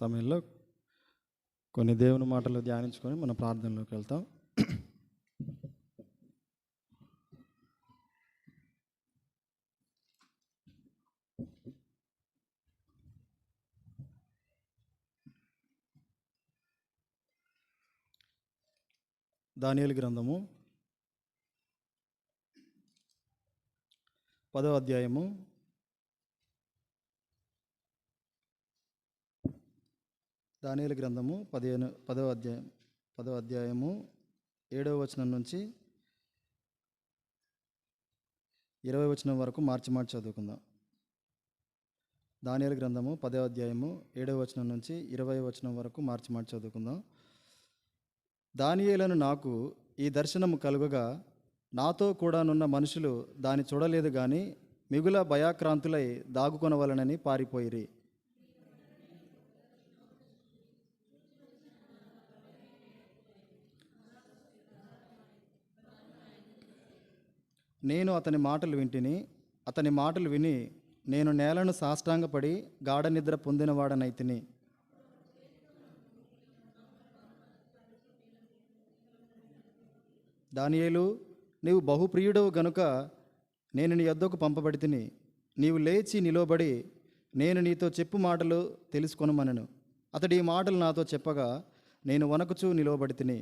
సమయంలో కొన్ని దేవుని మాటలు ధ్యానించుకొని మన ప్రార్థనలోకి వెళ్తాం. దానియేలు గ్రంథము 10వ అధ్యాయము 10వ అధ్యాయము 7వ వచనం నుంచి 20వ వచనం వరకు మార్చి చదువుకుందాం. దానియేలు గ్రంథము 10వ అధ్యాయము 7వ వచనం నుంచి 20వ వచనం వరకు మార్చి చదువుకుందాం. దానియేలును నాకు ఈ దర్శనము కలుగగా నాతో కూడానున్న మనుషులు దాన్ని చూడలేదు గాని మిగుల భయాక్రాంతులై దాగుకొనవలనని పారిపోయిరి. నేను అతని మాటలు వింటిని. అతని మాటలు విని నేను నేలను సాష్టాంగపడి గాఢ నిద్ర పొందినవాడనైతిని. దానియేలు, నీవు బహుప్రియుడవు గనుక నేను నీ యొద్దకు పంపబడితిని. నీవు లేచి నిలబడి నేను నీతో చెప్పు మాటలు తెలుసుకొనమనెను. అతడు ఈ మాటలు నాతో చెప్పగా నేను వణకుచూ నిలవబడితిని.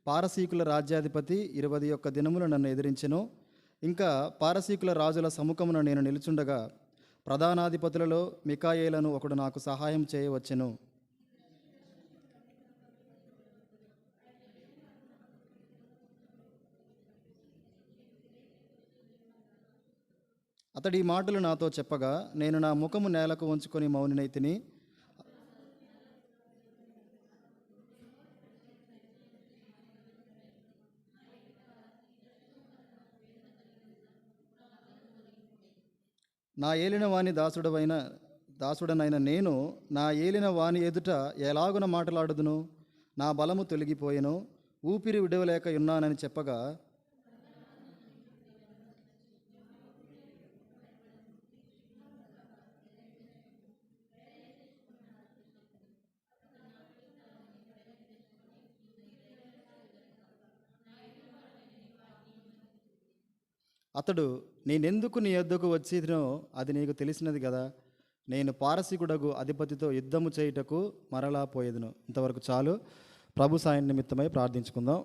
పారసీకుల రాజ్యాధిపతి 21 దినములు నన్ను ఎదిరించెను. ఇంకా పారసీకుల రాజుల సముఖమున నేను నిలుచుండగా ప్రధానాధిపతులలో మికాయేలను ఒకడు నాకు సహాయం చేయవచ్చెను. అతడి ఈ మాటలు నాతో చెప్పగా నేను నా ముఖము నేలకు ఉంచుకొని మౌనినైతిని. నా ఏలిన వాని దాసుడనైన నేను నా ఏలిన వాని ఎదుట ఎలాగున మాట్లాడుదును? నా బలము తొలగిపోయెను, ఊపిరి విడవలేక ఉన్నానని చెప్పగా అతడు, నేనెందుకు నీ యొద్దకు వచ్చినో అది నీకు తెలిసినది కదా. నేను పారసీకుడగు అధిపతితో యుద్ధము చేయుటకు మరలా పోయేదును. ఇంతవరకు చాలు. ప్రభు సాయం నిమిత్తమై ప్రార్థించుకుందాం.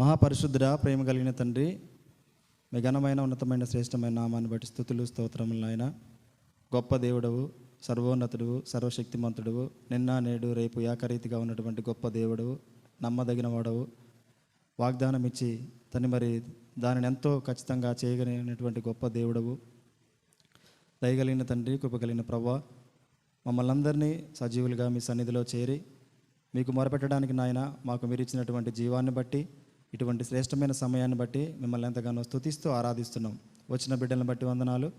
మహాపరిశుద్ధుడా, ప్రేమ కలిగిన తండ్రి, మీ ఘనమైన ఉన్నతమైన శ్రేష్టమైన నామాన్ని బట్టి స్తుతులు స్తోత్రములు నాయన. గొప్ప దేవుడవు, సర్వోన్నతుడు, సర్వశక్తిమంతుడు, నిన్న నేడు రేపు ఏకరీతిగా ఉన్నటువంటి గొప్ప దేవుడు, నమ్మదగిన వాడవు. వాగ్దానం ఇచ్చి మరి దానిని ఎంతో ఖచ్చితంగా చేయగలిగినటువంటి గొప్ప దేవుడవు. దయగలిగిన తండ్రి, కృపగలిగిన ప్రభువా, మమ్మల్ని అందరినీ సజీవులుగా మీ సన్నిధిలో చేరి మీకు మొరపెట్టడానికి నాయన మాకు మీరు ఇచ్చినటువంటి జీవాన్ని బట్టి, ఇటువంటి శ్రేష్టమైన సమయాన్ని బట్టి మిమ్మల్ని ఎంతగానో స్తుతిస్తూ ఆరాధిస్తున్నాం. వచ్చిన బిడ్డలను బట్టి వందనాలు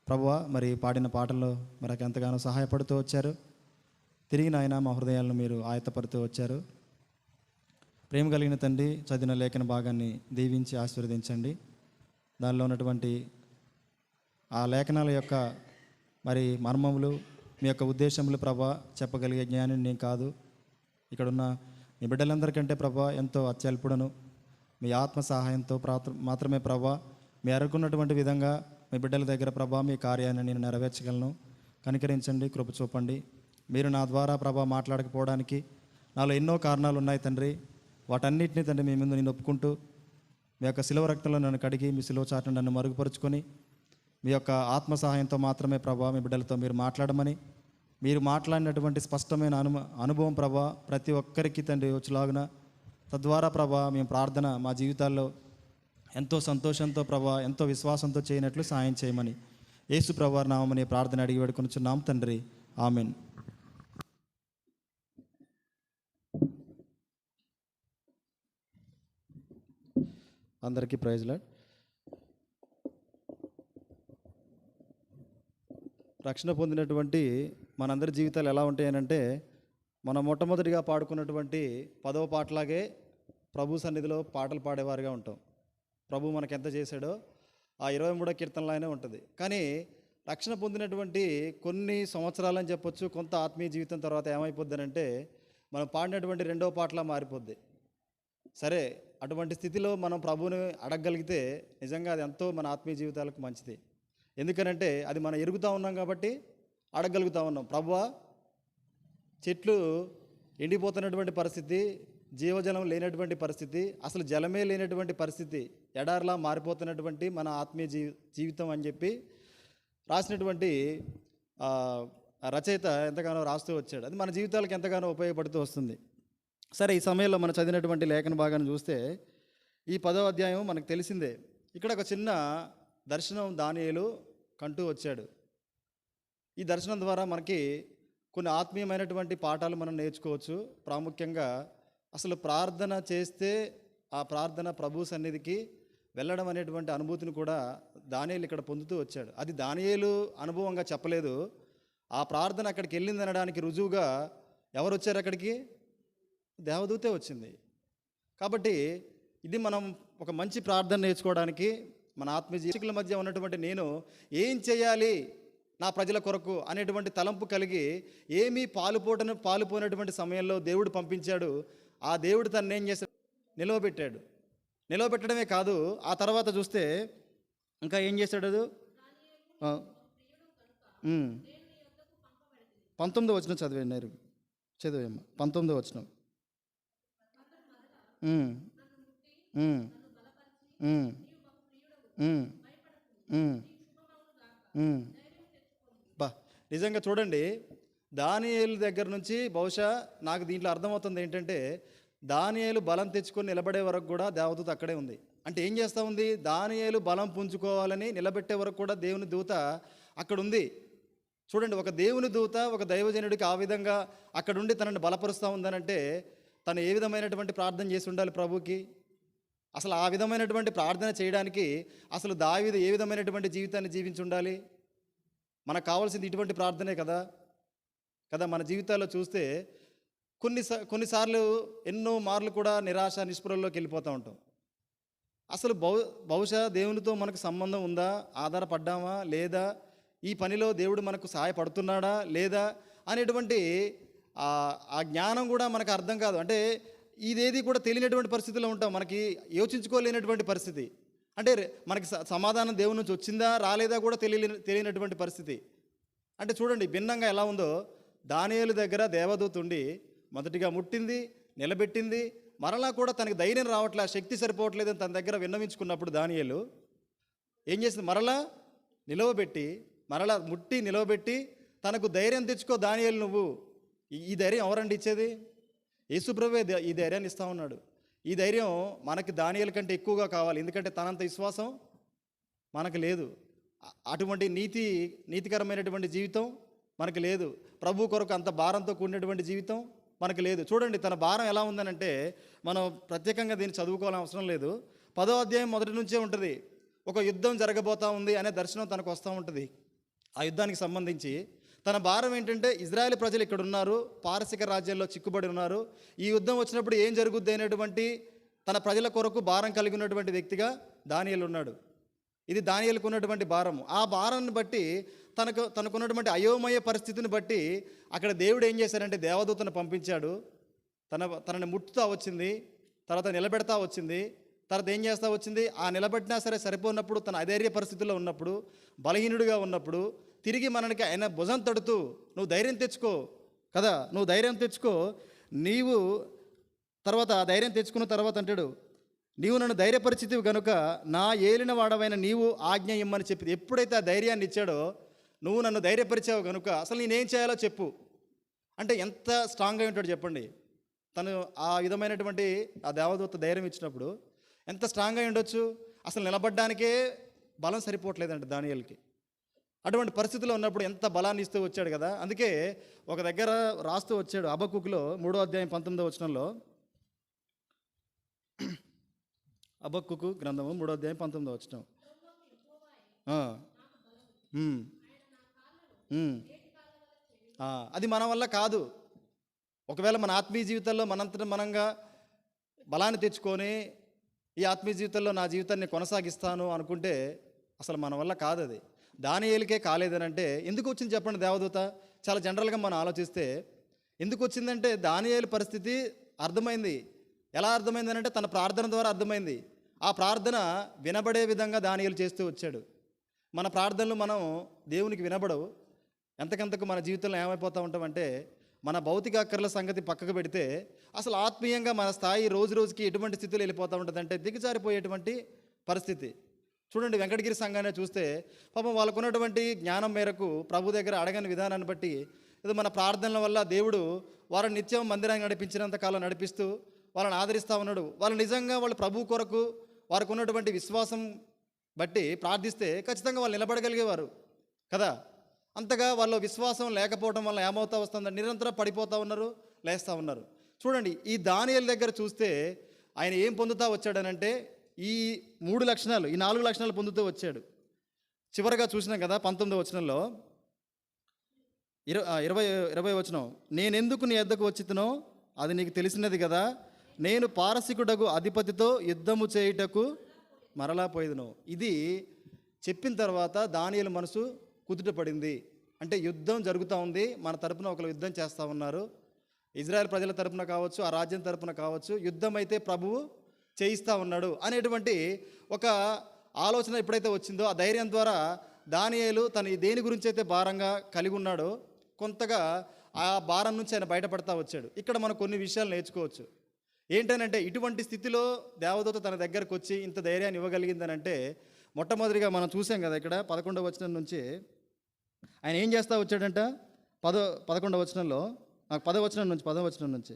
ప్రభువా. మరి పాడిన పాటల్లో మనకు ఎంతగానో సహాయపడుతూ వచ్చారు. తిరిగి నాయన మా హృదయాలను మీరు ఆయత్తపడుతూ వచ్చారు. ప్రేమ కలిగిన తండ్రి, చదివిన లేఖన భాగాన్ని దీవించి ఆశీర్వదించండి. దానిలో ఉన్నటువంటి ఆ లేఖనాల యొక్క మరి మర్మములు, మీ యొక్క ఉద్దేశములు ప్రభా చెప్పగలిగే జ్ఞానం నేను కాదు. ఇక్కడున్న మీ బిడ్డలందరికంటే ప్రభా ఎంతో అత్యల్పుడను. మీ ఆత్మ సహాయంతో మాత్రమే ప్రభా మీ అరుగున్నటువంటి విధంగా మీ బిడ్డల దగ్గర ప్రభా మీ కార్యాన్ని నేను నెరవేర్చగలను. కనికరించండి, కృప చూపండి. మీరు నా ద్వారా ప్రభా మాట్లాడకపోవడానికి నాలో ఎన్నో కారణాలు ఉన్నాయి తండ్రి. వాటన్నిటిని తండ్రి మీ ముందు నేను ఒప్పుకుంటూ మీ యొక్క శిలువ రక్తంలో నన్ను కడిగి మీ శిలువ చాటును నన్ను మరుగుపరుచుకొని మీ యొక్క ఆత్మ సహాయంతో మాత్రమే ప్రభా మీ బిడ్డలతో మీరు మాట్లాడమని, మీరు మాట్లాడినటువంటి స్పష్టమైన అనుభవం ప్రభా ప్రతి ఒక్కరికి తండ్రి వచ్చేలాగున, తద్వారా ప్రభా మేము ప్రార్థన మా జీవితాల్లో ఎంతో సంతోషంతో ప్రభా ఎంతో విశ్వాసంతో చేయనట్లు సాయం చేయమని యేసు ప్రభువారి నామమున ప్రార్థన అడిగి వేడుకొనుచున్నాం తండ్రి. ఆమెన్. అందరికీ ప్రైజ్ లార్డ్. రక్షణ పొందినటువంటి మనందరి జీవితాలు ఎలా ఉంటాయనంటే, మనం మొట్టమొదటిగా పాడుకున్నటువంటి 10వ పాటలాగే ప్రభు సన్నిధిలో పాటలు పాడేవారుగా ఉంటాం. ప్రభు మనకు ఎంత చేశాడో ఆ 23వ కీర్తనలోనే ఉంటుంది. కానీ రక్షణ పొందినటువంటి కొన్ని సంవత్సరాలని చెప్పొచ్చు, కొంత ఆత్మీయ జీవితం తర్వాత ఏమైపోద్దనంటే మనం పాడినటువంటి 2వ పాటలా మారిపోద్ది. సరే, అటువంటి స్థితిలో మనం ప్రభువుని అడగగలిగితే నిజంగా అది ఎంతో మన ఆత్మీయ జీవితాలకు మంచిది. ఎందుకనంటే అది మనం ఎరుగుతూ ఉన్నాం కాబట్టి అడగగలుగుతూ ఉన్నాం. ప్రభువా, చెట్లు ఎండిపోతున్నటువంటి పరిస్థితి, జీవజలం లేనటువంటి పరిస్థితి, అసలు జలమే లేనటువంటి పరిస్థితి, ఎడారిలా మారిపోతున్నటువంటి మన ఆత్మీయ జీవితం అని చెప్పి రాసినటువంటి రచయిత ఎంతగానో రాస్తూ వచ్చాడు. అది మన జీవితాలకు ఎంతగానో ఉపయోగపడుతూ వస్తుంది. సరే, ఈ సమయంలో మనం చదివినటువంటి లేఖన భాగాన్ని చూస్తే ఈ 10వ అధ్యాయం మనకు తెలిసిందే. ఇక్కడ ఒక చిన్న దర్శనం దానియేలు కంటూ వచ్చాడు. ఈ దర్శనం ద్వారా మనకి కొన్ని ఆత్మీయమైనటువంటి పాఠాలు మనం నేర్చుకోవచ్చు. ప్రాముఖ్యంగా అసలు ప్రార్థన చేస్తే ఆ ప్రార్థన ప్రభు సన్నిధికి వెళ్ళడం అనేటువంటి అనుభూతిని కూడా దానియేలు ఇక్కడ పొందుతూ వచ్చాడు. అది దానియేలు అనుభవంగా చెప్పలేదు. ఆ ప్రార్థన అక్కడికి వెళ్ళింది అనడానికి రుజువుగా ఎవరు వచ్చారు అక్కడికి? దేవదూతే వచ్చింది. కాబట్టి ఇది మనం ఒక మంచి ప్రార్థన నేర్చుకోవడానికి, మన ఆత్మీయ జీవికుల మధ్య ఉన్నటువంటి నేను ఏం చేయాలి నా ప్రజల కొరకు అనేటువంటి తలంపు కలిగి ఏమీ పాలుపోయినటువంటి సమయంలో దేవుడు పంపించాడు. ఆ దేవుడు తను ఏం చేశాడు? నిలవబెట్టాడు. నిలవబెట్టడమే కాదు, ఆ తర్వాత చూస్తే ఇంకా ఏం చేశాడు? 19వ వచనం చదివేన్నారు, చదివేమ్మా. 19వ వచనం. బా, నిజంగా చూడండి, దానియేలు దగ్గర నుంచి బహుశా నాకు దీంట్లో అర్థమవుతుంది ఏంటంటే, దానియేలు బలం తెచ్చుకొని నిలబడే వరకు కూడా దేవదూత అక్కడే ఉంది. అంటే ఏం చేస్తూ ఉంది? దానియేలు బలం పుంజుకోవాలని నిలబెట్టే వరకు కూడా దేవుని దూత అక్కడ ఉంది. చూడండి, ఒక దేవుని దూత ఒక దైవజనుడికి ఆ విధంగా అక్కడుండి తనని బలపరుస్తూ ఉందనంటే తను ఏ విధమైనటువంటి ప్రార్థన చేసి ఉండాలి ప్రభుకి? అసలు ఆ విధమైనటువంటి ప్రార్థన చేయడానికి అసలు దావీదు ఏ విధమైనటువంటి జీవితాన్ని జీవించి ఉండాలి? మనకు కావాల్సింది ఇటువంటి ప్రార్థనే కదా. మన జీవితాల్లో చూస్తే కొన్నిసార్లు ఎన్నో మార్లు కూడా నిరాశ నిస్పృహల్లోకి వెళ్ళిపోతూ ఉంటాం. అసలు బహుశా దేవునితో మనకు సంబంధం ఉందా? ఆధారపడ్డామా లేదా? ఈ పనిలో దేవుడు మనకు సహాయపడుతున్నాడా లేదా అనేటువంటి ఆ జ్ఞానం కూడా మనకు అర్థం కాదు. అంటే ఇదేది కూడా తెలియనటువంటి పరిస్థితిలో ఉంటాం. మనకి యోచించుకోలేనటువంటి పరిస్థితి. అంటే మనకి సమాధానం దేవుని నుంచి వచ్చిందా రాలేదా కూడా తెలియనటువంటి పరిస్థితి. అంటే చూడండి, భిన్నంగా ఎలా ఉందో. దానియేలు దగ్గర దేవదూత ఉండి మొదటిగా ముట్టింది, నిలబెట్టింది. మరలా కూడా తనకి ధైర్యం రావట్లే, శక్తి సరిపోవట్లేదని తన దగ్గర విన్నవించుకున్నప్పుడు దానియేలు ఏం చేసింది? మరలా నిలవబెట్టి, మరలా ముట్టి నిలవబెట్టి తనకు ధైర్యం తెచ్చుకో దానియేలు నువ్వు. ఈ ధైర్యం ఎవరండి ఇచ్చేది? యేసుప్రభువే ఈ ధైర్యాన్ని ఇస్తూ ఉన్నాడు. ఈ ధైర్యం మనకి దానియేలు కంటే ఎక్కువగా కావాలి. ఎందుకంటే తనంత విశ్వాసం మనకు లేదు. అటువంటి నీతికరమైనటువంటి జీవితం మనకు లేదు. ప్రభు కొరకు అంత భారంతో కూడినటువంటి జీవితం మనకు లేదు. చూడండి, తన భారం ఎలా ఉందనంటే మనం ప్రత్యేకంగా దీన్ని చదువుకోవాలని అవసరం లేదు. 10వ అధ్యాయం మొదటి నుంచే ఉంటుంది. ఒక యుద్ధం జరగబోతూ ఉంది అనే దర్శనం తనకు వస్తూ ఉంటుంది. ఆ యుద్ధానికి సంబంధించి తన భారం ఏంటంటే, ఇజ్రాయేల్ ప్రజలు ఇక్కడ ఉన్నారు, పారసిక రాజ్యాల్లో చిక్కుబడి ఉన్నారు. ఈ యుద్ధం వచ్చినప్పుడు ఏం జరుగుద్ది అనేటువంటి తన ప్రజల కొరకు భారం కలిగి ఉన్నటువంటి వ్యక్తిగా దానియేలు ఉన్నాడు. ఇది దానియేలుకు ఉన్నటువంటి భారము. ఆ భారాన్ని బట్టి తనకున్నటువంటి అయోమయ పరిస్థితిని బట్టి అక్కడ దేవుడు ఏం చేశారంటే దేవదూతను పంపించాడు. తనని ముట్టుతా వచ్చింది, తర్వాత నిలబెడతా వచ్చింది, తర్వాత ఏం చేస్తూ వచ్చింది? ఆ నిలబెట్టినా సరే సరిపోయినప్పుడు, తన అధైర్య పరిస్థితుల్లో ఉన్నప్పుడు, బలహీనుడిగా ఉన్నప్పుడు తిరిగి మనకి ఆయన భుజం తడుతూ నువ్వు ధైర్యం తెచ్చుకో కదా, నువ్వు ధైర్యం తెచ్చుకో, నీవు తర్వాత ధైర్యం తెచ్చుకున్న తర్వాత అంటాడు, నీవు నన్ను ధైర్యపరిచితివి కనుక నా ఏలిన వాడవైన నీవు ఆజ్ఞ ఇమ్మని చెప్పింది. ఎప్పుడైతే ఆ ధైర్యాన్ని ఇచ్చాడో, నువ్వు నన్ను ధైర్యపరిచావు కనుక అసలు నేనేం చేయాలో చెప్పు అంటే ఎంత స్ట్రాంగ్గా ఉంటాడు చెప్పండి. తను ఆ విధమైనటువంటి ఆ దేవదూత ధైర్యం ఇచ్చినప్పుడు ఎంత స్ట్రాంగ్గా ఉండొచ్చు. అసలు నిలబడ్డానికే బలం సరిపోవట్లేదండి దానియేలుకి. అటువంటి పరిస్థితిలో ఉన్నప్పుడు ఎంత బలాన్ని ఇస్తూ వచ్చాడు కదా. అందుకే ఒక దగ్గర రాస్తూ వచ్చాడు హబక్కూకులో 3వ అధ్యాయం 19వ వచనంలో. హబక్కూకు గ్రంథము 3వ అధ్యాయం 19వ వచనం. ఉమ్. అది మన వల్ల కాదు. ఒకవేళ మన ఆత్మీయ జీవితంలో మనంతట మనంగా బలాన్ని తెచ్చుకొని ఈ ఆత్మీయ జీవితంలో నా జీవితాన్ని కొనసాగిస్తాను అనుకుంటే అసలు మన వల్ల కాదు అది. దానియేలుకే కాలేదని అంటే ఎందుకు వచ్చింది చెప్పండి దేవదూత? చాలా జనరల్గా మనం ఆలోచిస్తే ఎందుకు వచ్చిందంటే దానియేలు పరిస్థితి అర్థమైంది. ఎలా అర్థమైంది అంటే తన ప్రార్థన ద్వారా అర్థమైంది. ఆ ప్రార్థన వినబడే విధంగా దానియేలు చేస్తూ వచ్చాడు. మన ప్రార్థనలు మనం దేవునికి వినబడవు. ఎంతకంతకు మన జీవితంలో ఏమైపోతూ ఉంటామంటే మన భౌతిక అక్కర్ల సంగతి పక్కకు పెడితే అసలు ఆత్మీయంగా మన స్థాయి రోజు రోజుకి ఎటువంటి స్థితిలో వెళ్ళిపోతూ ఉంటుందంటే దిగజారిపోయేటువంటి పరిస్థితి. చూడండి, వెంకటగిరి సంఘాన్ని చూస్తే పాపం వాళ్ళకున్నటువంటి జ్ఞానం మేరకు ప్రభు దగ్గర అడగని విధానాన్ని బట్టి ఏదో మన ప్రార్థనల వల్ల దేవుడు వారిని నిత్యం మందిరాన్ని నడిపించినంత కాలం నడిపిస్తూ వాళ్ళని ఆదరిస్తూ ఉన్నాడు. వాళ్ళు నిజంగా వాళ్ళు ప్రభు కొరకు వారికి ఉన్నటువంటి విశ్వాసం బట్టి ప్రార్థిస్తే ఖచ్చితంగా వాళ్ళు నిలబడగలిగేవారు కదా. అంతగా వాళ్ళ విశ్వాసం లేకపోవడం వల్ల ఏమవుతా వస్తుందంటే నిరంతరం పడిపోతూ ఉన్నారు, లేస్తూ ఉన్నారు. చూడండి, ఈ దానియేలు దగ్గర చూస్తే ఆయన ఏం పొందుతూ వచ్చాడనంటే ఈ 3 లక్షణాలు, ఈ 4 లక్షణాలు పొందుతూ వచ్చాడు. చివరిగా చూసినాం కదా 19వ వచనంలో 20వ వచనం, నేనెందుకు నీ యొద్దకు వచ్చితునో అది నీకు తెలిసినది కదా, నేను పారసికుడగు అధిపతితో యుద్ధము చేయుటకు మరలా పోయేదును. ఇది చెప్పిన తర్వాత దానియేలు మనసు కుదుట పడింది. అంటే యుద్ధం జరుగుతూ ఉంది, మన తరపున ఒకరు యుద్ధం చేస్తూ ఉన్నారు. ఇజ్రాయెల్ ప్రజల తరపున కావచ్చు, ఆ రాజ్యం తరపున కావచ్చు, యుద్ధం అయితే ప్రభువు చేయిస్తూ ఉన్నాడు అనేటువంటి ఒక ఆలోచన ఎప్పుడైతే వచ్చిందో ఆ ధైర్యం ద్వారా దానియేలు తను దేని గురించి అయితే భారంగా కలిగి ఉన్నాడో కొంతగా ఆ భారం నుంచి ఆయన బయటపడతా వచ్చాడు. ఇక్కడ మనం కొన్ని విషయాలు నేర్చుకోవచ్చు. ఏంటనంటే ఇటువంటి స్థితిలో దేవదూత తన దగ్గరకు వచ్చి ఇంత ధైర్యాన్ని ఇవ్వగలిగిందనంటే మొట్టమొదటిగా మనం చూసాం కదా ఇక్కడ 11వ వచనం నుంచి ఆయన ఏం చేస్తూ వచ్చాడంట. 11వ వచనంలో 10వ వచనం నుంచి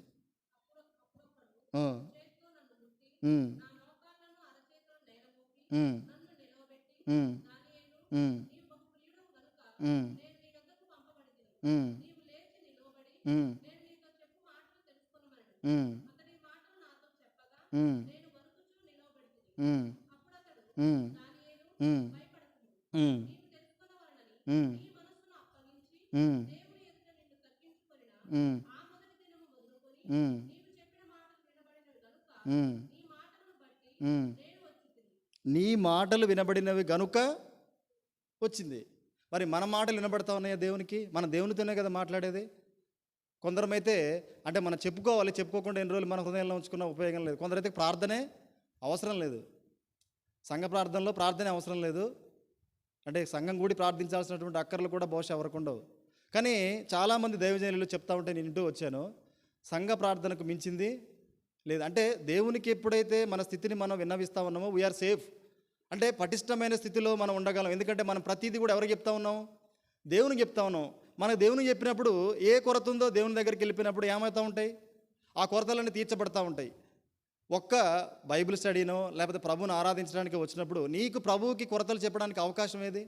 నీ మాటలు వినబడినవి గనుక వచ్చింది. మరి మన మాటలు వినబడతా ఉన్నాయా దేవునికి? మన దేవునితోనే కదా మాట్లాడేది. కొందరమైతే అంటే మనం చెప్పుకోకుండా ఎన్ని రోజులు మన హృదయంలో ఉంచుకున్న ఉపయోగం లేదు. కొందరైతే ప్రార్థనే అవసరం లేదు, సంఘ ప్రార్థనలో ప్రార్థనే అవసరం లేదు. అంటే సంఘం కూడి ప్రార్థించాల్సినటువంటి అక్కర్లు కూడా బహుశా ఎవరికి ఉండవు. కానీ చాలామంది దైవజనులు చెప్తా ఉంటే నేను ఇంటూ వచ్చాను, సంఘ ప్రార్థనకు మించింది లేదు. అంటే దేవునికి ఎప్పుడైతే మన స్థితిని మనం విన్నవిస్తూ ఉన్నామో వీఆర్ సేఫ్. అంటే పటిష్టమైన స్థితిలో మనం ఉండగలం. ఎందుకంటే మనం ప్రతిదీ కూడా ఎవరికి చెప్తా ఉన్నాం? దేవునికి చెప్తా ఉన్నాం. మనకు దేవునికి చెప్పినప్పుడు ఏ కొరత ఉందో దేవుని దగ్గరికి వెళ్ళిపోయినప్పుడు ఏమవుతూ ఉంటాయి? ఆ కొరతలన్నీ తీర్చబడతా ఉంటాయి. ఒక్క బైబిల్ స్టడీనో లేకపోతే ప్రభువుని ఆరాధించడానికి వచ్చినప్పుడు నీకు ప్రభువుకి కొరతలు చెప్పడానికి అవకాశం ఏది?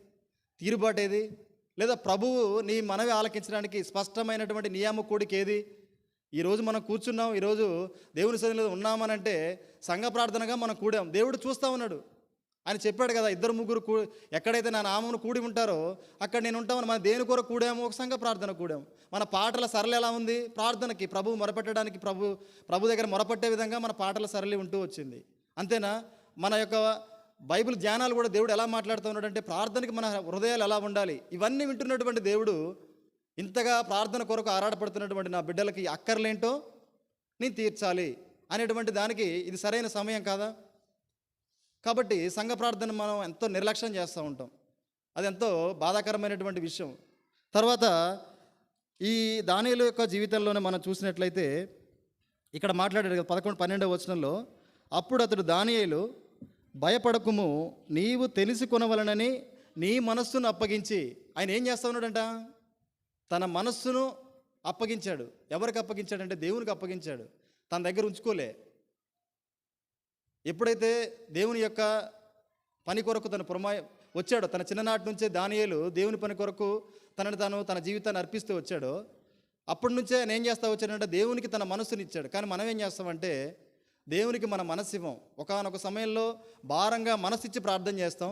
తీరుబాటు ఏది? లేదా ప్రభువు నీ మనవి ఆలకించడానికి స్పష్టమైనటువంటి నియామ కూడిక ఏది? ఈరోజు మనం కూర్చున్నాం, ఈరోజు దేవుని సన్నిధిలో ఉన్నామనంటే సంఘ ప్రార్థనగా మనం కూడాం. దేవుడు చూస్తూ ఉన్నాడు. ఆయన చెప్పాడు కదా, 2-3 ఎక్కడైతే నా నామమును కూడి ఉంటారో అక్కడ నేను ఉంటామని. మన దేని కొరకు కూడాము? ఒక సంఘ ప్రార్థన కూడాము. మన పాటల సరళి ఎలా ఉంది? ప్రార్థనకి, ప్రభువు మొరపెట్టడానికి, ప్రభు దగ్గర మొరపెట్టే విధంగా మన పాటల సరళి ఉంటూ వచ్చింది. అంతేనా? మన యొక్క బైబిల్ ధ్యానాలు కూడా దేవుడు ఎలా మాట్లాడుతూ ఉన్నాడంటే ప్రార్థనకి మన హృదయాలు ఎలా ఉండాలి, ఇవన్నీ వింటున్నటువంటి దేవుడు ఇంతగా ప్రార్థన కొరకు ఆరాటపడుతున్నటువంటి నా బిడ్డలకి అక్కర్లేంటో నేను తీర్చాలి అనేటువంటి దానికి ఇది సరైన సమయం కాదా? కాబట్టి సంఘ ప్రార్థన మనం ఎంతో నిర్లక్ష్యం చేస్తూ ఉంటాం. అది ఎంతో బాధాకరమైనటువంటి విషయం. తర్వాత ఈ దానియేలు యొక్క జీవితంలోనే మనం చూసినట్లయితే ఇక్కడ మాట్లాడాడు కదా 11-12వ వచనంలో, అప్పుడు అతడు దానియేలు భయపడకుము, నీవు తెలుసుకొనవలనని నీ మనస్సును అప్పగించి. ఆయన ఏం చేస్తా ఉన్నాడంట? తన మనస్సును అప్పగించాడు. ఎవరికి అప్పగించాడంటే దేవునికి అప్పగించాడు. తన దగ్గర ఉంచుకోలే. ఎప్పుడైతే దేవుని యొక్క పని కొరకు తను వచ్చాడో, తన చిన్ననాటి నుంచే దానియేలు దేవుని పని కొరకు తన జీవితాన్ని అర్పిస్తూ వచ్చాడో, అప్పటి నుంచే ఆయన ఏం చేస్తూ వచ్చాడంటే దేవునికి తన మనస్సుని ఇచ్చాడు. కానీ మనం ఏం చేస్తామంటే దేవునికి మన మనస్సు ఇవ్వం. ఒకానొక సమయంలో భారంగా మనసిచ్చి ప్రార్థన చేస్తాం,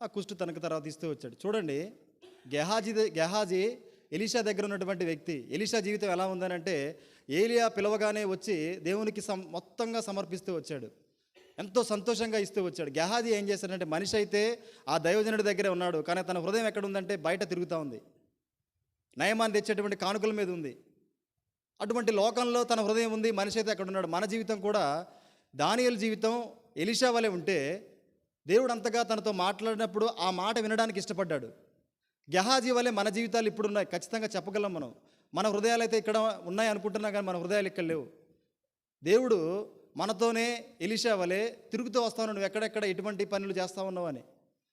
ఆ కుష్టు తనకు తర్వాత ఇస్తూ వచ్చాడు. చూడండి, గెహాజీ ఎలీషా దగ్గర ఉన్నటువంటి వ్యక్తి. ఎలీషా జీవితం ఎలా ఉందనంటే, ఏలియా పిలవగానే వచ్చి దేవునికి మొత్తంగా సమర్పిస్తూ వచ్చాడు, ఎంతో సంతోషంగా ఇస్తూ వచ్చాడు. గెహాజీ ఏం చేశాడంటే, మనిషి అయితే ఆ దైవజనుడి దగ్గరే ఉన్నాడు, కానీ తన హృదయం ఎక్కడ ఉందంటే బయట తిరుగుతూ ఉంది, నయమాన్ని తెచ్చేటువంటి కానుకల మీద ఉంది. అటువంటి లోకంలో తన హృదయం ఉంది, మనిషి అయితే అక్కడ ఉన్నాడు. మన జీవితం కూడా దానియేలు జీవితం ఎలీషా వలె ఉంటే, దేవుడు అంతగా తనతో మాట్లాడినప్పుడు ఆ మాట వినడానికి ఇష్టపడ్డాడు. గెహాజీ వలె మన జీవితాలు ఇప్పుడు ఉన్నాయి, ఖచ్చితంగా చెప్పగలం మనం. మన హృదయాలు అయితే ఇక్కడ ఉన్నాయి అనుకుంటున్నాం, కానీ మన హృదయాలు ఇక్కడ లేవు. దేవుడు మనతోనే ఎలీషా వలె తిరుగుతూ వస్తావు, నువ్వు ఎక్కడెక్కడ ఎటువంటి పనులు చేస్తూ ఉన్నావు అని.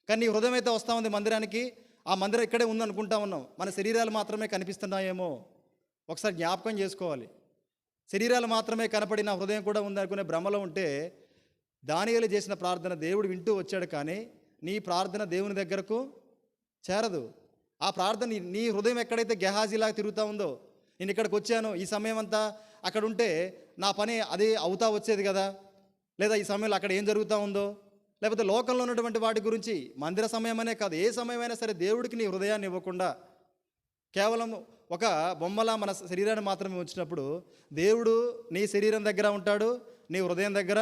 కానీ నీ హృదయం అయితే వస్తూ ఉంది మందిరానికి, ఆ మందిరం ఇక్కడే ఉంది అనుకుంటా ఉన్నాం. మన శరీరాలు మాత్రమే కనిపిస్తున్నాయేమో ఒకసారి జ్ఞాపకం చేసుకోవాలి. శరీరాలు మాత్రమే కనపడి నా హృదయం కూడా ఉంది అనుకునే భ్రమలో ఉంటే, దానియేలు చేసిన ప్రార్థన దేవుడు వింటూ వచ్చాడు, కానీ నీ ప్రార్థన దేవుని దగ్గరకు చేరదు. ఆ ప్రార్థన నీ హృదయం ఎక్కడైతే గెహాజీలాగా తిరుగుతూ ఉందో, నేను ఇక్కడికి వచ్చాను, ఈ సమయం అంతా అక్కడ ఉంటే నా పని అది అవుతా వచ్చేది కదా, లేదా ఈ సమయంలో అక్కడ ఏం జరుగుతూ ఉందో, లేకపోతే లోకంలో ఉన్నటువంటి వాటి గురించి, మందిర సమయమనే కాదు, ఏ సమయమైనా సరే దేవుడికి నీ హృదయాన్ని ఇవ్వకుండా కేవలం ఒక బొమ్మలా మన శరీరాన్ని మాత్రమే ఉంచినప్పుడు, దేవుడు నీ శరీరం దగ్గర ఉంటాడు, నీ హృదయం దగ్గర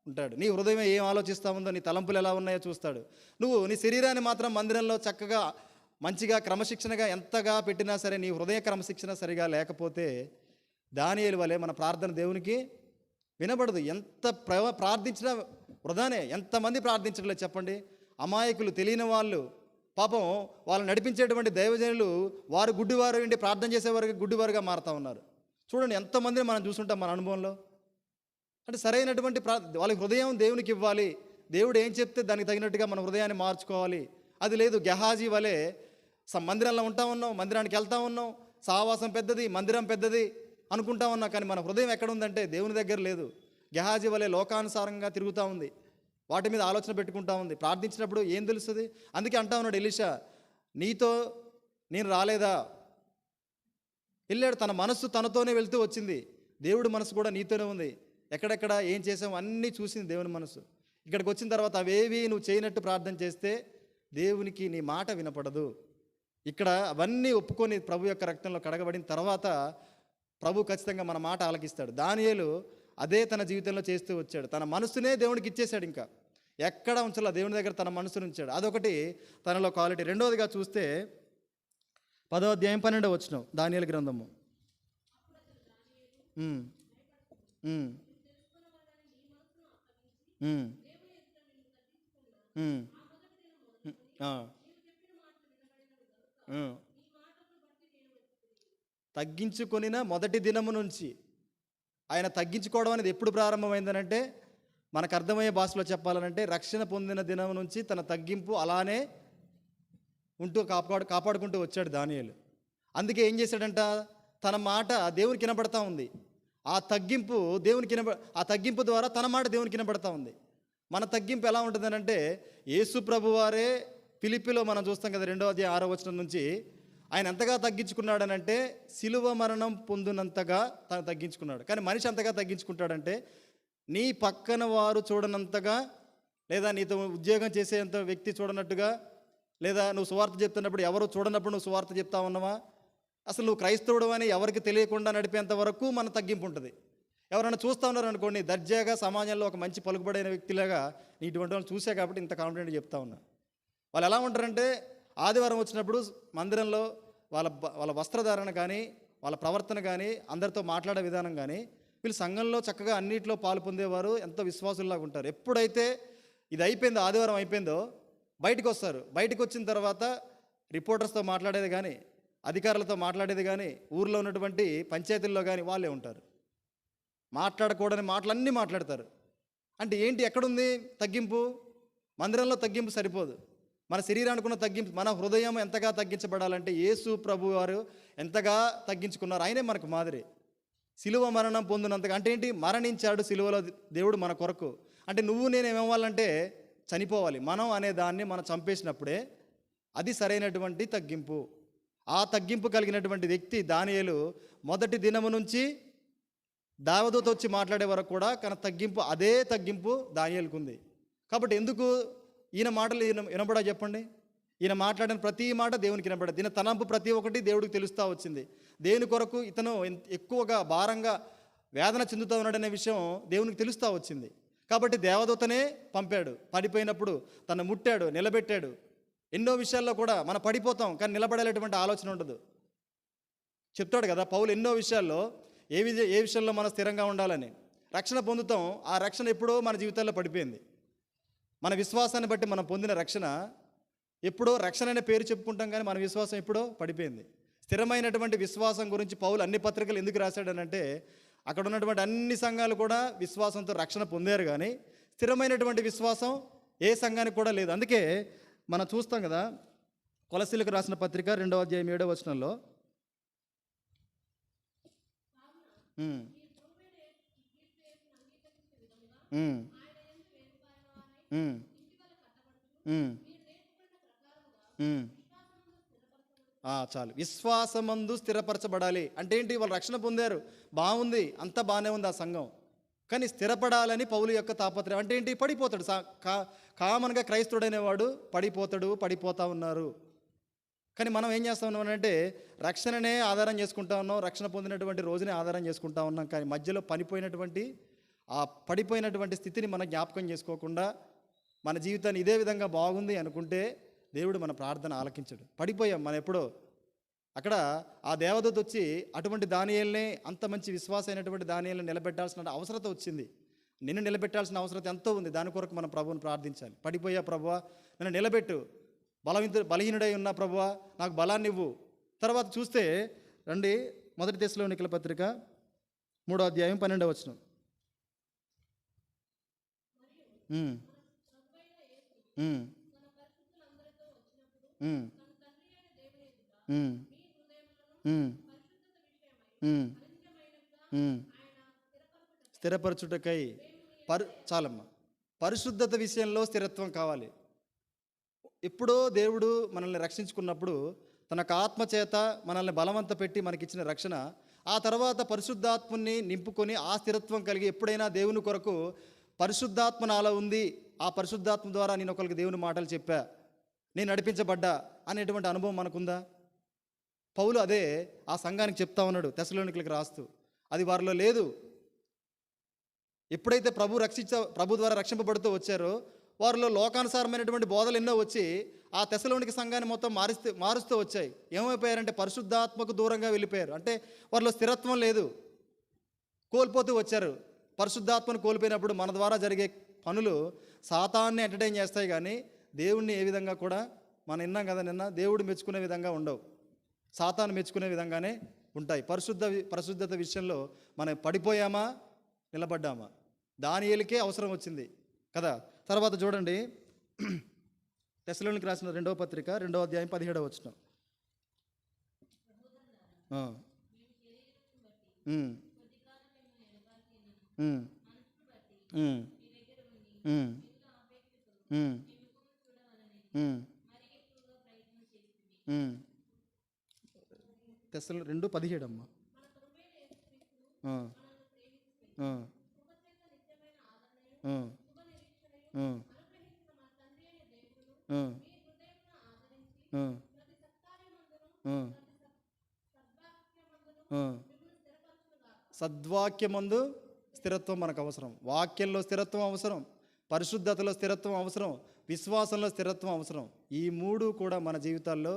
ఉంటాడు. నీ హృదయం ఏం ఆలోచిస్తూ ఉందో, నీ తలంపులు ఎలా ఉన్నాయో చూస్తాడు. నువ్వు నీ శరీరాన్ని మాత్రం మందిరంలో చక్కగా మంచిగా క్రమశిక్షణగా ఎంతగా పెట్టినా సరే, నీ హృదయ క్రమశిక్షణ సరిగా లేకపోతే దానియేలు వలె మన ప్రార్థన దేవునికి వినబడదు. ఎంత ప్రార్థించినా వృధానే. ఎంతమంది ప్రార్థించట్లేదు చెప్పండి. అమాయకులు, తెలియని వాళ్ళు, పాపం వాళ్ళని నడిపించేటువంటి దైవజనులు వారు గుడ్డివారు ఏంటి, ప్రార్థన చేసేవారికి గుడ్డివారుగా మారుతూ ఉన్నారు. చూడండి, ఎంతమందిని మనం చూసుంటాం మన అనుభవంలో. అంటే సరైనటువంటి వాళ్ళ హృదయం దేవునికి ఇవ్వాలి, దేవుడు ఏం చెప్తే దానికి తగినట్టుగా మన హృదయాన్ని మార్చుకోవాలి. అది లేదు. గెహాజీ వలె మందిరంలో ఉంటా ఉన్నాం, మందిరానికి వెళ్తా ఉన్నాం, సహవాసం పెద్దది, మందిరం పెద్దది అనుకుంటా ఉన్నాం, కానీ మన హృదయం ఎక్కడ ఉందంటే దేవుని దగ్గర లేదు. గెహాజీ వలె లోకానుసారంగా తిరుగుతూ ఉంది, వాటి మీద ఆలోచన పెట్టుకుంటా ఉంది. ప్రార్థించినప్పుడు ఏం తెలుస్తుంది? అందుకే అంటా ఉన్నాడు ఎలీషా, నీతో నేను రాలేదా? వెళ్ళాడు. తన మనస్సు తనతోనే వెళ్తూ వచ్చింది. దేవుడి మనసు కూడా నీతోనే ఉంది. ఎక్కడెక్కడ ఏం చేసావు అన్నీ చూసింది దేవుని మనసు. ఇక్కడికి వచ్చిన తర్వాత అవేవి నువ్వు చేయనట్టు ప్రార్థన చేస్తే దేవునికి నీ మాట వినపడదు. ఇక్కడ అవన్నీ ఒప్పుకొని ప్రభు యొక్క రక్తంలో కడగబడిన తర్వాత ప్రభు ఖచ్చితంగా మన మాట ఆలకిస్తాడు. దానియేలు అదే తన జీవితంలో చేస్తూ వచ్చాడు. తన మనసునే దేవునికి ఇచ్చేశాడు. ఇంకా ఎక్కడ ఉంచాల దేవుని దగ్గర తన మనసును ఉంచాడు. అదొకటి తనలో క్వాలిటీ. రెండవదిగా చూస్తే 10వ అధ్యాయం 12వ వచనం దానియేలు గ్రంథము. తగ్గించుకొనిన మొదటి దినము నుంచి, ఆయన తగ్గించుకోవడం అనేది ఎప్పుడు ప్రారంభమైందనంటే, మనకు అర్థమయ్యే భాషలో చెప్పాలనంటే, రక్షణ పొందిన దినం నుంచి తన తగ్గింపు అలానే ఉంటూ కాపాడుకుంటూ వచ్చాడు దానియేలు. అందుకే ఏం చేశాడంట, తన మాట దేవునికి వినబడతా ఉంది. ఆ తగ్గింపు ద్వారా తన మాట దేవునికి వినబడతా ఉంది. మన తగ్గింపు ఎలా ఉంటుందనంటే, యేసు ప్రభువారే ఫిలిప్పీలో మనం చూస్తాం కదా, 2వ అధ్యాయం 6వ వచనం నుంచి, ఆయన ఎంతగా తగ్గించుకున్నాడనంటే సిలువ మరణం పొందినంతగా తను తగ్గించుకున్నాడు. కానీ మనిషి ఎంతగా తగ్గించుకుంటాడంటే, నీ పక్కన వారు చూడనంతగా, లేదా నీతో ఉద్యోగం చేసేంత వ్యక్తి చూడనట్టుగా, లేదా నువ్వు సువార్త చెప్తున్నప్పుడు ఎవరు చూడనప్పుడు నువ్వు సువార్త చెప్తా ఉన్నావా, అసలు నువ్వు క్రైస్తవుడు అని ఎవరికి తెలియకుండా నడిపేంత వరకు మన తగ్గింపు ఉంటుంది. ఎవరైనా చూస్తూ ఉన్నారు అనుకోండి, దర్జాగా సమాజంలో ఒక మంచి పలుకుబడైన వ్యక్తిలాగా ఇటువంటి వాళ్ళు చూసే కాబట్టి ఇంత కాన్ఫిడెంట్ చెప్తా ఉన్నా. వాళ్ళు ఎలా ఉంటారంటే, ఆదివారం వచ్చినప్పుడు మందిరంలో వాళ్ళ వస్త్రధారణ కానీ, వాళ్ళ ప్రవర్తన కానీ, అందరితో మాట్లాడే విధానం కానీ, వీళ్ళు సంఘంలో చక్కగా అన్నింటిలో పాలు పొందేవారు, ఎంతో విశ్వాసుల్లాగా ఉంటారు. ఎప్పుడైతే ఇది అయిపోయిందో, ఆదివారం అయిపోయిందో, బయటకు వస్తారు. బయటకు వచ్చిన తర్వాత రిపోర్టర్స్తో మాట్లాడేది కానీ, అధికారులతో మాట్లాడేది కానీ, ఊర్లో ఉన్నటువంటి పంచాయతీల్లో కానీ వాళ్ళే ఉంటారు. మాట్లాడకూడని మాటలన్నీ మాట్లాడతారు. అంటే ఏంటి, ఎక్కడుంది తగ్గింపు? మందిరంలో తగ్గింపు సరిపోదు. మన శరీరానికి ఉన్న తగ్గింపు, మన హృదయం ఎంతగా తగ్గించబడాలంటే యేసు ప్రభు వారు ఎంతగా తగ్గించుకున్నారు. ఆయనే మనకు మాదిరి. సిలువ మరణం పొందినంతగా అంటే ఏంటి, మరణించాడు సిలువలో దేవుడు మన కొరకు. అంటే నువ్వు నేను ఏమవ్వాలంటే చనిపోవాలి. మనం అనే దాన్ని మనం చంపేసినప్పుడే అది సరైనటువంటి తగ్గింపు. ఆ తగ్గింపు కలిగినటువంటి వ్యక్తి దానియేలు మొదటి దినము నుంచి దేవదూత వచ్చి మాట్లాడే వరకు కూడా తన తగ్గింపు, అదే తగ్గింపు దానియేలుకు ఉంది. కాబట్టి ఎందుకు ఈయన మాటలు వినబడా చెప్పండి? ఈయన మాట్లాడిన ప్రతి మాట దేవునికి వినబడదు. ఈయన తలంపు ప్రతి ఒక్కటి దేవుడికి తెలుస్తూ వచ్చింది. దేని కొరకు ఇతను ఎక్కువగా భారంగా వేదన చెందుతూ ఉన్నాడనే విషయం దేవునికి తెలుస్తూ వచ్చింది. కాబట్టి దేవదూతనే పంపాడు. పడిపోయినప్పుడు తను ముట్టాడు, నిలబెట్టాడు. ఎన్నో విషయాల్లో కూడా మనం పడిపోతాం, కానీ నిలబడేటువంటి ఆలోచన ఉండదు. చెప్తాడు కదా పౌలు ఎన్నో విషయాల్లో ఏ విషయంలో మనం స్థిరంగా ఉండాలని. రక్షణ పొందుతాం, ఆ రక్షణ ఎప్పుడో మన జీవితాల్లో పడిపోయింది. మన విశ్వాసాన్ని బట్టి మనం పొందిన రక్షణ ఎప్పుడో రక్షణ అనే పేరు చెప్పుకుంటాం, కానీ మన విశ్వాసం ఎప్పుడో పడిపోయింది. స్థిరమైనటువంటి విశ్వాసం గురించి పౌలు అన్ని పత్రికలు ఎందుకు రాశాడనంటే, అక్కడ ఉన్నటువంటి అన్ని సంఘాలు కూడా విశ్వాసంతో రక్షణ పొందారు, కానీ స్థిరమైనటువంటి విశ్వాసం ఏ సంఘానికి కూడా లేదు. అందుకే మనం చూస్తాం కదా, కొలసీలకు రాసిన పత్రిక 2వ అధ్యాయం 7వ వచనంలో చాలు, విశ్వాసమందు స్థిరపరచబడాలి అంటే ఏంటి? వాళ్ళు రక్షణ పొందారు, బాగుంది, అంతా బాగానే ఉంది ఆ సంఘం, కానీ స్థిరపడాలని పౌలు యొక్క తాపత్రయం. అంటే ఏంటి? పడిపోతాడు. కామన్గా క్రైస్తవుడనేవాడు పడిపోతూ ఉన్నారు. కానీ మనం ఏం చేస్తూ ఉన్నాం అంటే, రక్షణనే ఆధారం చేసుకుంటా ఉన్నాం, రక్షణ పొందినటువంటి రోజునే ఆధారం చేసుకుంటా ఉన్నాం, కానీ మధ్యలో పడిపోయినటువంటి స్థితిని మనం జ్ఞాపకం చేసుకోకుండా మన జీవితాన్ని ఇదే విధంగా బాగుంది అనుకుంటే దేవుడు మన ప్రార్థన ఆలకించడు. పడిపోయాం మనం ఎప్పుడో. అక్కడ ఆ దేవదూత వచ్చి అటువంటి దానియేలునే, అంత మంచి విశ్వాసమైనటువంటి దానియేలుని నిలబెట్టాల్సిన అవసరత వచ్చింది. నిన్ను నిలబెట్టాల్సిన అవసరం ఎంతో ఉంది. దాని కొరకు మనం ప్రభువుని ప్రార్థించాలి. పడిపోయా ప్రభువా, నన్ను నిలబెట్టు, బలహీనుడై ఉన్నా ప్రభువా, నాకు బలాన్ని ఇవ్వు. తర్వాత చూస్తే రండి, 1 తెస్సలోనికల పత్రిక 3వ అధ్యాయం 12వ వచనం. స్థిరపరచుటకై చాలమ్మా, పరిశుద్ధత విషయంలో స్థిరత్వం కావాలి. ఎప్పుడో దేవుడు మనల్ని రక్షించుకున్నప్పుడు తన ఆత్మ చేత మనల్ని బలవంత పెట్టి మనకిచ్చిన రక్షణ, ఆ తర్వాత పరిశుద్ధాత్మని నింపుకొని ఆ స్థిరత్వం కలిగి ఎప్పుడైనా దేవుని కొరకు పరిశుద్ధాత్మ నాలో ఉంది, ఆ పరిశుద్ధాత్మ ద్వారా నేను ఒకరికి దేవుని మాటలు చెప్పా, నేను నడిపించబడ్డా అనేటువంటి అనుభవం మనకుందా? పౌలు అదే ఆ సంఘానికి చెప్తా ఉన్నాడు తెస్సలోనికలకు రాస్తూ. అది వారిలో లేదు. ఎప్పుడైతే ప్రభు ద్వారా రక్షింపబడుతూ వచ్చారో వారిలో లోకానుసారమైనటువంటి బోధలు ఎన్నో వచ్చి ఆ తెస్సలోనిక సంఘాన్ని మొత్తం మారుస్తూ వచ్చాయి. ఏమైపోయారంటే పరిశుద్ధాత్మకు దూరంగా వెళ్ళిపోయారు. అంటే వారిలో స్థిరత్వం లేదు, కోల్పోతూ వచ్చారు. పరిశుద్ధాత్మను కోల్పోయినప్పుడు మన ద్వారా జరిగే పనులు సాతాన్ని ఎంటర్టైన్ చేస్తాయి, కానీ దేవుణ్ణి ఏ విధంగా కూడా మనం విన్నాం కదా నిన్న, దేవుడు మెచ్చుకునే విధంగా ఉండవు, సాతాను మెచ్చుకునే విధంగానే ఉంటాయి. పరిశుద్ధత విషయంలో మనం పడిపోయామా, నిలబడ్డామా? దానియేలుకే అవసరం వచ్చింది కదా. తర్వాత చూడండి, తెస్సలోనికి రాసిన 2వ పత్రిక 2వ అధ్యాయం 17వ వచనం. తెస్సలోనిక 2:17 అమ్మా. సద్వాక్యమందు స్థిరత్వం మనకు అవసరం. వాక్యంలో స్థిరత్వం అవసరం, పరిశుద్ధతలో స్థిరత్వం అవసరం, విశ్వాసంలో స్థిరత్వం అవసరం. ఈ 3 కూడా మన జీవితాల్లో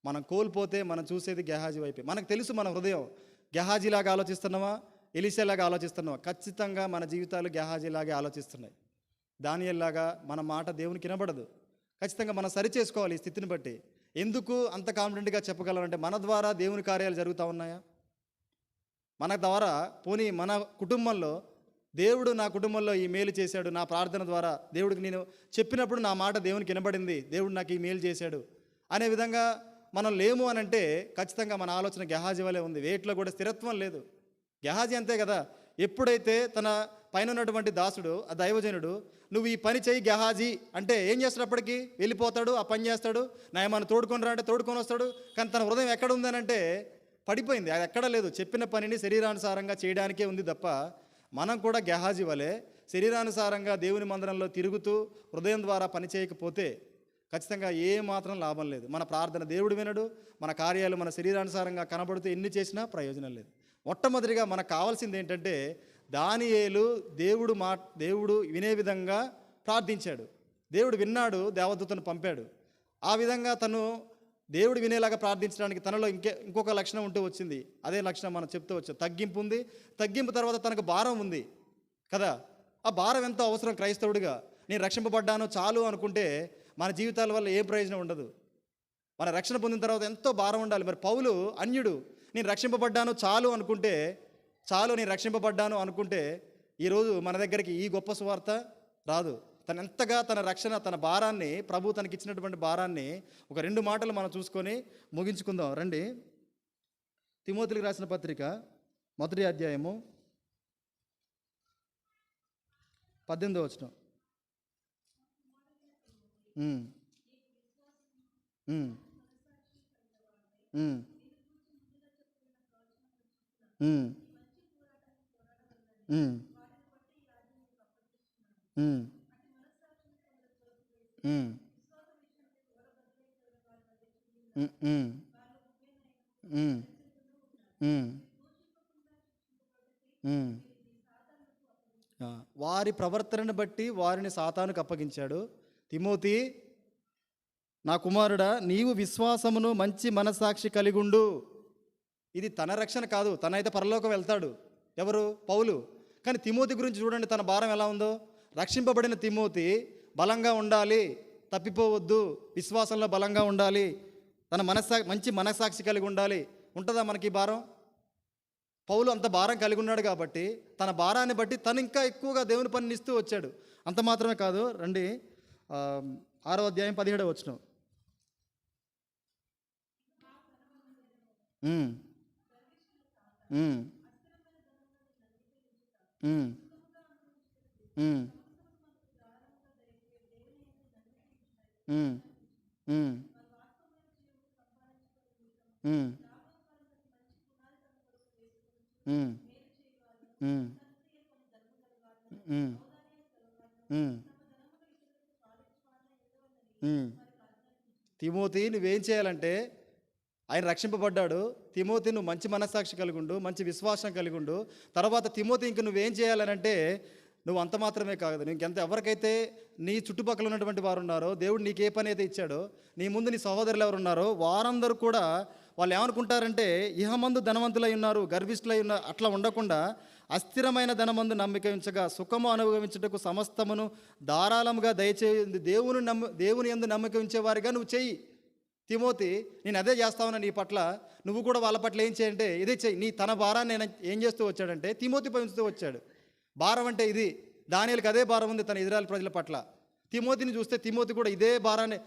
మనం కోల్పోతే మనం చూసేది గెహాజీ వైపే. మనకు తెలుసు మన హృదయం గెహాజీలాగా ఆలోచిస్తున్నావా, ఎలీషాలాగా ఆలోచిస్తున్నావా? ఖచ్చితంగా మన జీవితాలు గెహాజీలాగే ఆలోచిస్తున్నాయి. దానియేలులాగా మన మాట దేవునికి వినబడదు. ఖచ్చితంగా మనం సరి చేసుకోవాలి ఈ స్థితిని బట్టి. ఎందుకు అంత కాన్ఫిడెంట్గా చెప్పగలమంటే మన ద్వారా దేవుని కార్యాలు జరుగుతూ ఉన్నాయా? మన ద్వారా పోనీ మన కుటుంబంలో దేవుడు నా కుటుంబంలో ఈ మేలు చేశాడు, నా ప్రార్థన ద్వారా దేవుడికి నేను చెప్పినప్పుడు నా మాట దేవునికి వినబడింది, దేవుడు నాకు ఈ మేలు చేశాడు అనే విధంగా మనం లేము అని అంటే ఖచ్చితంగా మన ఆలోచన గెహాజీ వలె ఉంది. వేటిలో కూడా స్థిరత్వం లేదు. గెహాజీ అంతే కదా, ఎప్పుడైతే తన పైన ఉన్నటువంటి దాసుడు, ఆ దైవజనుడు, నువ్వు ఈ పని చేయి గెహాజీ అంటే ఏం చేస్తున్నప్పటికీ వెళ్ళిపోతాడు, ఆ పని చేస్తాడు. నా ఏమన్నా తోడుకొని రా అంటే తోడుకొని వస్తాడు. కానీ తన హృదయం ఎక్కడ ఉందనంటే పడిపోయింది, అది ఎక్కడ లేదు. చెప్పిన పనిని శరీరానుసారంగా చేయడానికే ఉంది తప్ప మనం కూడా గెహాజీ వలె శరీరానుసారంగా దేవుని మందిరంలో తిరుగుతూ హృదయం ద్వారా పనిచేయకపోతే ఖచ్చితంగా ఏ మాత్రం లాభం లేదు. మన ప్రార్థన దేవుడు వినడు, మన కార్యాలు మన శరీరానుసారంగా కనబడుతూ ఎన్ని చేసినా ప్రయోజనం లేదు. మొట్టమొదటిగా మనకు కావాల్సింది ఏంటంటే, దానియేలు దేవుడు వినే విధంగా ప్రార్థించాడు. దేవుడు విన్నాడు, దేవదూతను పంపాడు. ఆ విధంగా తను దేవుడు వినేలాగా ప్రార్థించడానికి తనలో ఇంకొక లక్షణం ఉంటూ వచ్చింది. అదే లక్షణం మనం చెప్తూ వచ్చాం. తగ్గింపు ఉంది. తగ్గింపు తర్వాత తనకు భారం ఉంది కదా. ఆ భారం ఎంతో అవసరం క్రైస్తవుడిగా. నేను రక్షింపబడ్డాను చాలు అనుకుంటే మన జీవితాల వల్ల ఏ ప్రయోజనం ఉండదు. మన రక్షణ పొందిన తర్వాత ఎంతో భారం ఉండాలి. మరి పౌలు అన్యుడు, నేను రక్షింపబడ్డాను చాలు అనుకుంటే, నేను రక్షింపబడ్డాను అనుకుంటే ఈరోజు మన దగ్గరికి ఈ గొప్ప సువార్త రాదు. తను ఎంతగా తన రక్షణ, తన భారాన్ని, ప్రభు తనకిచ్చినటువంటి భారాన్ని ఒక 2 మాటలు మనం చూసుకొని ముగించుకుందాం రండి. తిమోతికి రాసిన పత్రిక 1వ అధ్యాయము 18వ వచనం. వారి ప్రవర్తనను బట్టి వారిని సాతానుకు అప్పగించాడు. తిమోతి, నా కుమారుడా, నీవు విశ్వాసమును మంచి మనస్సాక్షి కలిగుండు. ఇది తన రక్షణ కాదు, తనైతే పరలోకం వెళ్తాడు. ఎవరు? పౌలు. కానీ తిమోతి గురించి చూడండి, తన భారం ఎలా ఉందో. రక్షింపబడిన తిమోతి బలంగా ఉండాలి, తప్పిపోవద్దు, విశ్వాసంలో బలంగా ఉండాలి, తన మంచి మనస్సాక్షి కలిగి ఉండాలి. ఉంటుందా మనకి భారం? పౌలు అంత భారం కలిగి ఉన్నాడు కాబట్టి తన భారాన్ని బట్టి తను ఇంకా ఎక్కువగా దేవుని పనిని ఇస్తూ వచ్చాడు. అంత మాత్రమే కాదు, రండి 6వ అధ్యాయం 17వ వచనం. తిమోతి, నువ్వేం చేయాలంటే, ఆయన రక్షింపబడ్డాడు. తిమోతి, నువ్వు మంచి మనస్సాక్షి కలిగి ఉండు, మంచి విశ్వాసం కలిగి ఉండు. తర్వాత తిమోతి, ఇంక నువ్వేం చేయాలనంటే, నువ్వు అంత మాత్రమే కాదు, ఎవరికైతే నీ చుట్టుపక్కల ఉన్నటువంటి వారు ఉన్నారో, దేవుడు నీకు ఏ పని అయితే ఇచ్చాడో, నీ ముందు నీ సహోదరులు ఎవరు ఉన్నారో వారందరూ కూడా వాళ్ళు ఏమనుకుంటారంటే, ఇహమందు ధనవంతులై ఉన్నారు, గర్విష్ఠులై ఉన్నారు. అట్లా ఉండకుండా అస్థిరమైన ధనమందు నమ్మిక ఉంచగా సుఖము అనుభవించుటకు సమస్తమును ధారాళముగా దయచేయండి దేవుని యందు నమ్మిక ఉంచేవారిగా నువ్వు చెయ్యి. తిమోతి, నేను అదే చేస్తావున్నా నీ పట్ల, నువ్వు కూడా వాళ్ళ పట్ల ఏం చేయంటే ఇదే చెయ్యి. తన భారాన్ని నేను ఏం చేస్తూ వచ్చాడంటే తిమోతి పెంచుతూ వచ్చాడు. భారం అంటే ఇది. దానియేలుకి అదే భారం ఉంది తన ఇజ్రాయెల్ ప్రజల పట్ల. తిమోతిని చూస్తే తిమోతి కూడా ఇదే భారాన్ని,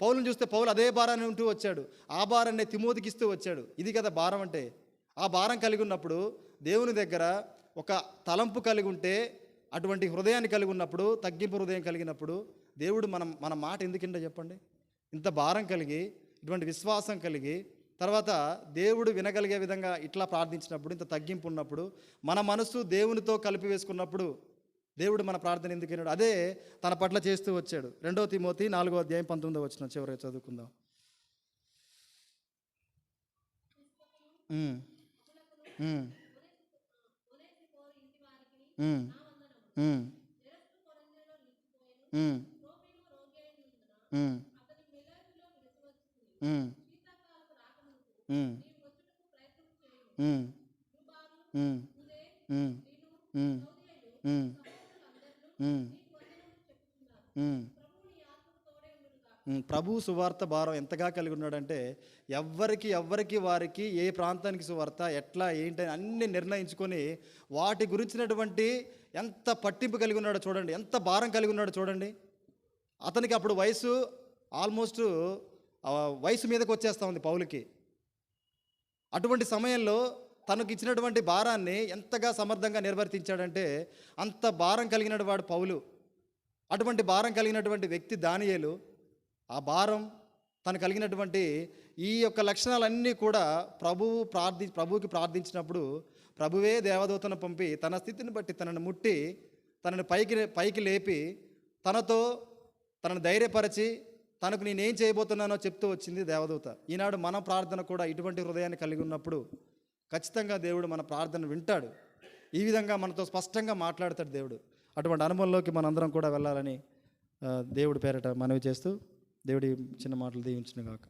పౌలుని చూస్తే పౌలు అదే భారాన్ని ఉంటూ వచ్చాడు. ఆ భారాన్ని తిమోతికి ఇస్తూ వచ్చాడు. ఇది కదా భారం అంటే. ఆ భారం కలిగి ఉన్నప్పుడు, దేవుని దగ్గర ఒక తలంపు కలిగి ఉంటే, అటువంటి హృదయాన్ని కలిగి ఉన్నప్పుడు, తగ్గింపు హృదయం కలిగినప్పుడు దేవుడు మన మాట ఎందుకంటే చెప్పండి. ఇంత భారం కలిగి, ఇటువంటి విశ్వాసం కలిగి, తర్వాత దేవుడు వినగలిగే విధంగా ఇట్లా ప్రార్థించినప్పుడు, ఇంత తగ్గింపు ఉన్నప్పుడు, మన మనసు దేవునితో కలిపి వేసుకున్నప్పుడు దేవుడు మన ప్రార్థన ఎందుకు విన్నాడు. అదే తన పట్ల చేస్తూ వచ్చాడు. 2వ తిమోతి 4వ అధ్యాయం 19వ వచనం చివరిగా చదువుకుందాం. ప్రభు సువార్త భారం ఎంతగా కలిగి ఉన్నాడంటే, ఎవరికి వారికి ఏ ప్రాంతానికి సువార్త ఎట్లా ఏంటి అన్ని నిర్ణయించుకొని వాటి గురించినటువంటి ఎంత పట్టింపు కలిగి ఉన్నాడో చూడండి, ఎంత భారం కలిగి ఉన్నాడో చూడండి. అతనికి అప్పుడు వయసు ఆల్మోస్ట్ వయసు మీదకి వచ్చేస్తూ ఉంది పౌలుకి. అటువంటి సమయంలో తనకు ఇచ్చినటువంటి భారాన్ని ఎంతగా సమర్థంగా నిర్వర్తించాడంటే, అంత భారం కలిగిన వాడు పౌలు. అటువంటి భారం కలిగినటువంటి వ్యక్తి దానియేలు. ఆ భారం తను కలిగినటువంటి ఈ యొక్క లక్షణాలన్నీ కూడా ప్రభువుకి ప్రార్థించినప్పుడు ప్రభువే దేవదూతను పంపి తన స్థితిని బట్టి తనను ముట్టి తనని పైకి లేపి తనను ధైర్యపరిచి తనకు నేనేం చేయబోతున్నానో చెప్తూ వచ్చింది దేవదూత. ఈనాడు మన ప్రార్థన కూడా ఇటువంటి హృదయాన్ని కలిగి ఉన్నప్పుడు ఖచ్చితంగా దేవుడు మన ప్రార్థన వింటాడు. ఈ విధంగా మనతో స్పష్టంగా మాట్లాడతాడు దేవుడు. అటువంటి అనుభవంలోకి మనందరం కూడా వెళ్ళాలని దేవుడి పేరట మనవి చేస్తూ దేవుడి చిన్న మాటలు దీవించును గాక.